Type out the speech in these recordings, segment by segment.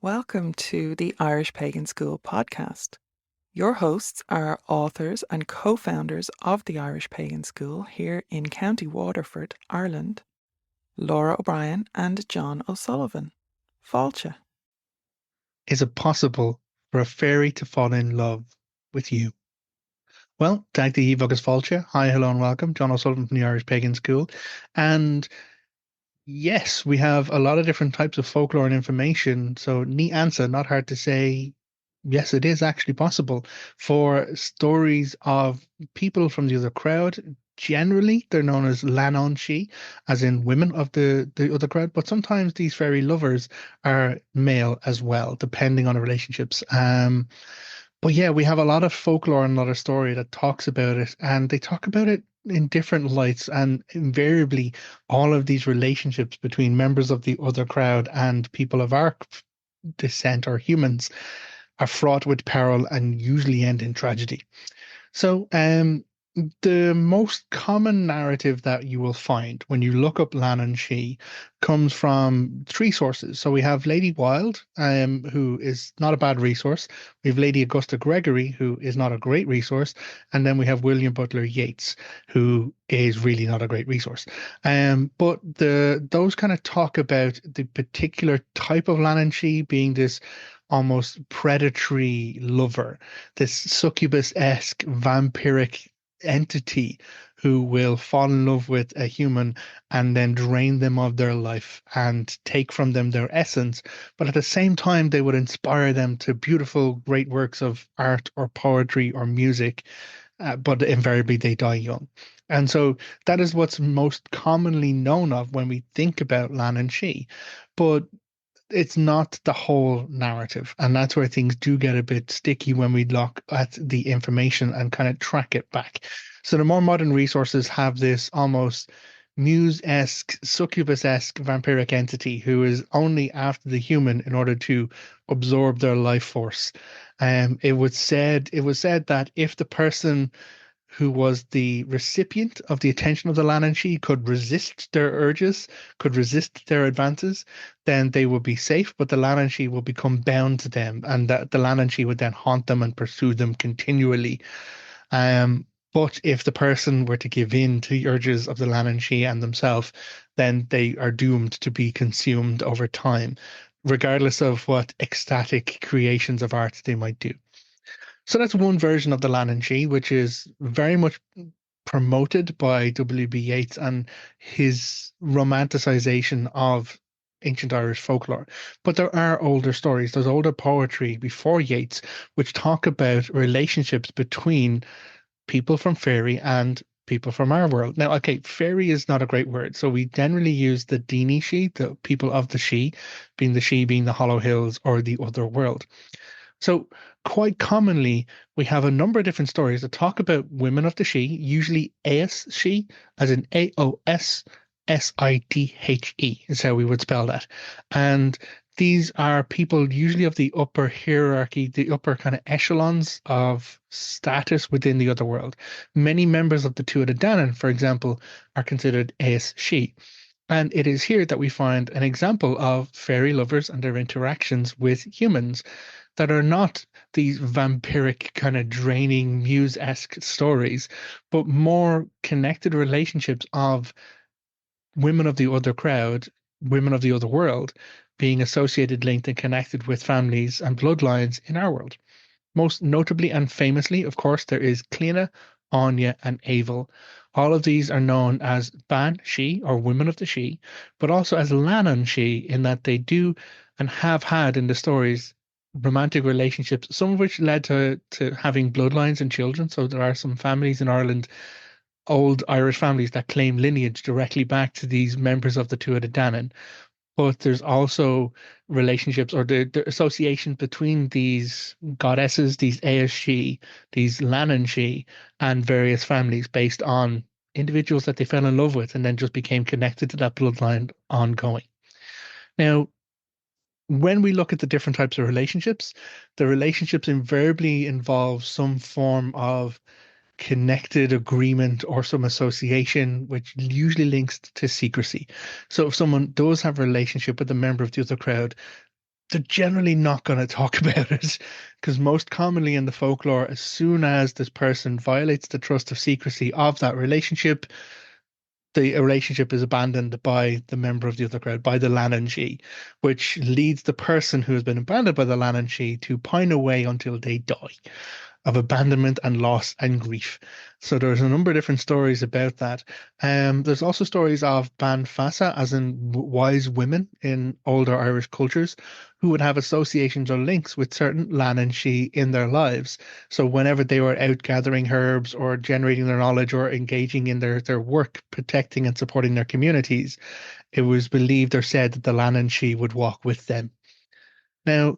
Welcome to the Irish Pagan School podcast. Your hosts are authors and co-founders of the Irish Pagan School here in County Waterford, Ireland, Laura O'Brien and Jon O'Sullivan. Fáilte. Is it possible for a fairy to fall in love with you? Well, tag the agus fáilte. Hi, hello, and welcome. Jon O'Sullivan from the Irish Pagan School. And yes, we have a lot of different types of folklore and information. So, neat answer, not hard to say. Yes, it is actually possible for stories of people from the other crowd. Generally, they're known as Leannán Sidhe, as in women of the other crowd. But sometimes these fairy lovers are male as well, depending on the relationships. But yeah, we have a lot of folklore and a lot of story that talks about it, and they talk about it in different lights. And invariably, all of these relationships between members of the other crowd and people of our descent or humans are fraught with peril and usually end in tragedy. So, the most common narrative that you will find when you look up Leannán Sidhe comes from three sources. So we have Lady Wilde, who is not a bad resource. We have Lady Augusta Gregory, who is not a great resource, and then we have William Butler Yeats, who is really not a great resource. But those kind of talk about the particular type of Leannán Sidhe being this almost predatory lover, this succubus-esque vampiric entity who will fall in love with a human and then drain them of their life and take from them their essence. But at the same time, they would inspire them to beautiful, great works of art or poetry or music, but invariably they die young. And so that is what's most commonly known of when we think about Leannán Sidhe. But it's not the whole narrative. And that's where things do get a bit sticky when we look at the information and kind of track it back. So the more modern resources have this almost muse-esque, succubus-esque vampiric entity who is only after the human in order to absorb their life force. It was said that if the person who was the recipient of the attention of the Leannán Sidhe could resist their urges, could resist their advances, then they would be safe, but the Leannán Sidhe will become bound to them, and that the Leannán Sidhe would then haunt them and pursue them continually. But if the person were to give in to the urges of the Leannán Sidhe and themselves, then they are doomed to be consumed over time, regardless of what ecstatic creations of art they might do. So that's one version of the Leannán Sidhe, which is very much promoted by W.B. Yeats and his romanticization of ancient Irish folklore. But there are older stories, there's older poetry before Yeats, which talk about relationships between people from fairy and people from our world. Now, okay, fairy is not a great word, so we generally use the Daoine Sidhe, the people of the Sidhe being the Hollow Hills or the other world. So quite commonly, we have a number of different stories that talk about women of the Sidhe, usually Aos Sidhe, as in Aossidhe is how we would spell that. And these are people usually of the upper hierarchy, the upper kind of echelons of status within the other world. Many members of the Tuatha Dé Danann, for example, are considered Aos Sidhe. And it is here that we find an example of fairy lovers and their interactions with humans that are not these vampiric kind of draining muse-esque stories, but more connected relationships of women of the other crowd, women of the other world, being associated, linked, and connected with families and bloodlines in our world. Most notably and famously, of course, there is Cliona, Anya, and Abel. All of these are known as Ban Sidhe, or women of the Sidhe, but also as Leannán Sidhe, in that they do and have had in the stories romantic relationships, some of which led to having bloodlines and children. So there are some families in Ireland, old Irish families, that claim lineage directly back to these members of the Tuatha Dé Danann. But there's also relationships or the association between these goddesses, these Aos Sidhe, these Leannán Sidhe, and various families based on individuals that they fell in love with and then just became connected to that bloodline ongoing. Now, when we look at the different types of relationships, the relationships invariably involve some form of connected agreement or some association, which usually links to secrecy. So if someone does have a relationship with a member of the other crowd, they're generally not going to talk about it because most commonly in the folklore, as soon as this person violates the trust of secrecy of that relationship, the relationship is abandoned by the member of the other crowd, by the Leannán Sidhe, which leads the person who has been abandoned by the Leannán Sidhe to pine away until they die of abandonment and loss and grief. So there's a number of different stories about that. There's also stories of Ban Fasa, as in wise women in older Irish cultures, who would have associations or links with certain Leannán Sidhe in their lives. So whenever they were out gathering herbs or generating their knowledge or engaging in their work, protecting and supporting their communities, it was believed or said that the Leannán Sidhe would walk with them. Now,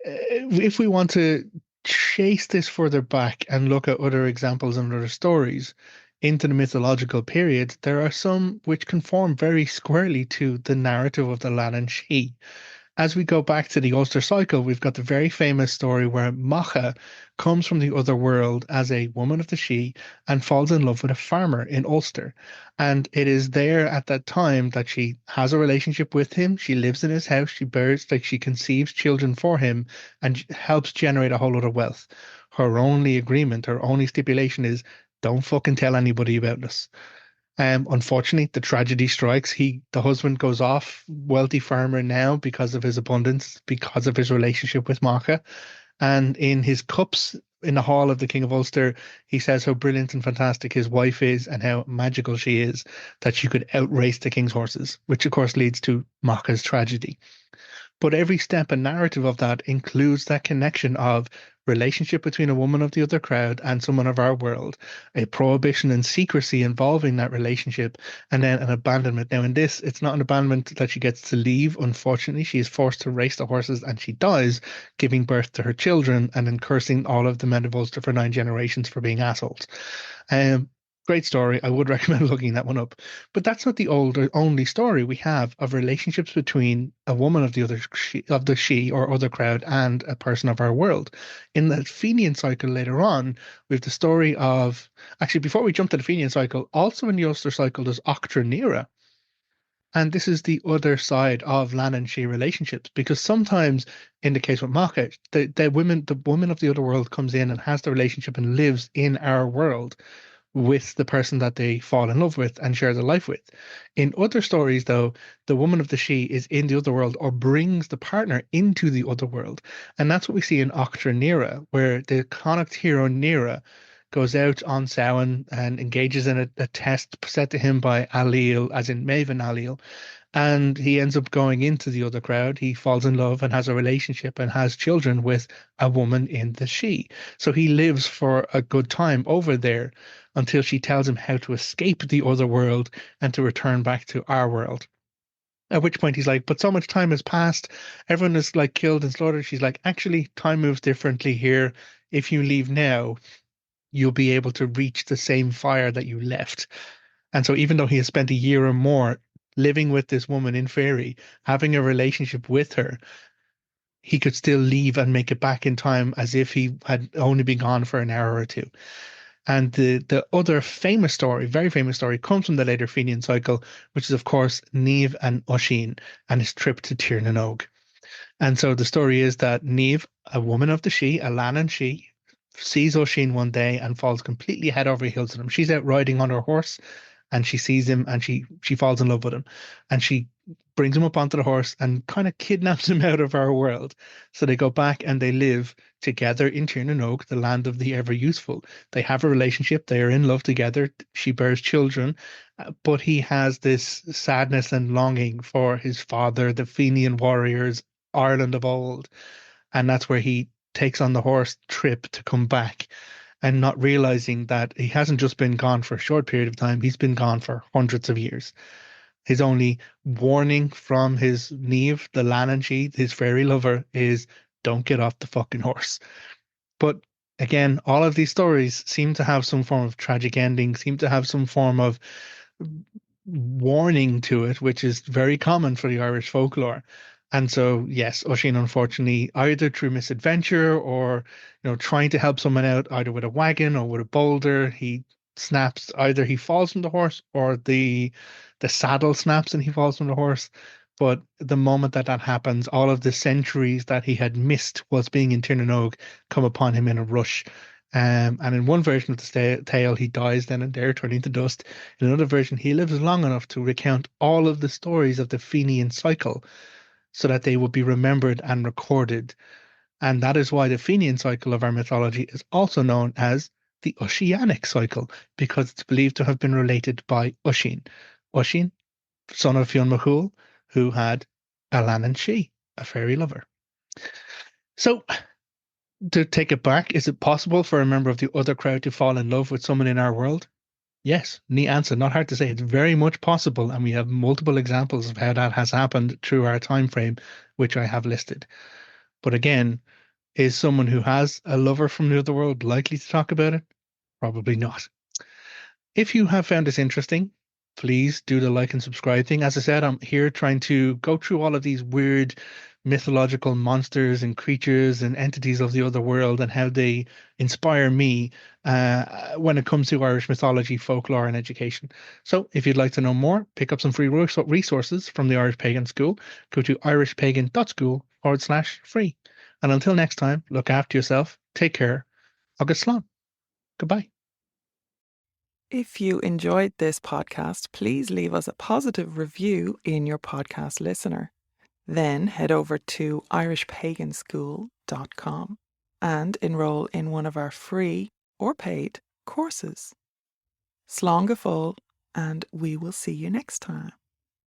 if we want to chase this further back and look at other examples and other stories into the mythological period, there are some which conform very squarely to the narrative of the Leannán Sidhe. As we go back to the Ulster cycle, we've got the very famous story where Macha comes from the other world as a woman of the Sidhe and falls in love with a farmer in Ulster. And it is there at that time that she has a relationship with him. She lives in his house. She bears, like she conceives children for him and helps generate a whole lot of wealth. Her only agreement, her only stipulation is don't fucking tell anybody about this. Unfortunately, the tragedy strikes. The husband goes off, wealthy farmer now because of his abundance, because of his relationship with Macha. And in his cups in the hall of the King of Ulster, he says how brilliant and fantastic his wife is and how magical she is, that she could outrace the king's horses, which of course leads to Macha's tragedy. But every step and narrative of that includes that connection of relationship between a woman of the other crowd and someone of our world, a prohibition and secrecy involving that relationship, and then an abandonment. Now, in this, it's not an abandonment that she gets to leave. Unfortunately, she is forced to race the horses and she dies, giving birth to her children and then cursing all of the men of Ulster for 9 generations for being assholes. Um, Great story. I would recommend looking that one up. But that's not the only story we have of relationships between a woman of the she or other crowd and a person of our world. In the Fenian cycle later on, we have the story of actually before we jump to the Fenian cycle, also in the Ulster cycle, there's Octra Nera. And this is the other side of Leannán Sidhe relationships, because sometimes, in the case with Macha, the woman of the other world comes in and has the relationship and lives in our world with the person that they fall in love with and share their life with. In other stories, though, the woman of the Sidhe is in the other world or brings the partner into the other world. And that's what we see in Octra Nera, where the Connacht hero Nera goes out on Samhain and engages in a test set to him by Allele, as in Maven Allele, and he ends up going into the other crowd. He falls in love and has a relationship and has children with a woman in the Sidhe. So he lives for a good time over there until she tells him how to escape the other world and to return back to our world. At which point he's like, but so much time has passed. Everyone is like killed and slaughtered. She's like, actually, time moves differently here. If you leave now, you'll be able to reach the same fire that you left. And so even though he has spent a year or more living with this woman in Fairy, having a relationship with her, he could still leave and make it back in time as if he had only been gone for an hour or two. And the other famous story, very famous story, comes from the later Fenian cycle, which is, of course, Niamh and Oisín and his trip to Tir na nÓg. And so the story is that Niamh, a woman of the Sidhe, a Leannán Sidhe, sees Oisín one day and falls completely head over heels to him. She's out riding on her horse and she sees him and she falls in love with him. And she brings him up onto the horse and kind of kidnaps him out of our world. So they go back and they live together in Tir na nÓg, the land of the ever useful. They have a relationship. They are in love together. She bears children, but he has this sadness and longing for his father, the Fenian warriors, Ireland of old. And that's where he takes on the horse trip to come back and not realizing that he hasn't just been gone for a short period of time, he's been gone for hundreds of years. His only warning from his Niamh, the Leannán Sidhe, his fairy lover, is don't get off the fucking horse. But again, all of these stories seem to have some form of tragic ending, seem to have some form of warning to it, which is very common for the Irish folklore. And so, yes, Oisín, unfortunately, either through misadventure or, trying to help someone out, either with a wagon or with a boulder, he snaps. Either he falls from the horse or the saddle snaps and he falls from the horse. But the moment that happens, all of the centuries that he had missed whilst being in Tirnanog come upon him in a rush. And in one version of the tale, he dies then and there, turning to dust. In another version, he lives long enough to recount all of the stories of the Fenian cycle so that they would be remembered and recorded. And that is why the Fenian cycle of our mythology is also known as the Oceanic cycle, because it's believed to have been related by Oisín. Oisín, son of Fionn McCool, who had a Leannán Sidhe, a fairy lover. So, to take it back, is it possible for a member of the other crowd to fall in love with someone in our world? Yes, neat answer. Not hard to say. It's very much possible, and we have multiple examples of how that has happened through our time frame, which I have listed. But again, is someone who has a lover from the other world likely to talk about it? Probably not. If you have found this interesting, please do the like and subscribe thing. As I said, I'm here trying to go through all of these weird mythological monsters and creatures and entities of the other world and how they inspire me when it comes to Irish mythology, folklore, and education. So if you'd like to know more, pick up some free resources from the Irish Pagan School. Go to irishpagan.school/free. And until next time, look after yourself, take care, agus slán. Goodbye. If you enjoyed this podcast, please leave us a positive review in your podcast listener. Then head over to irishpaganschool.com and enroll in one of our free or paid courses. Slán go fóill, and we will see you next time.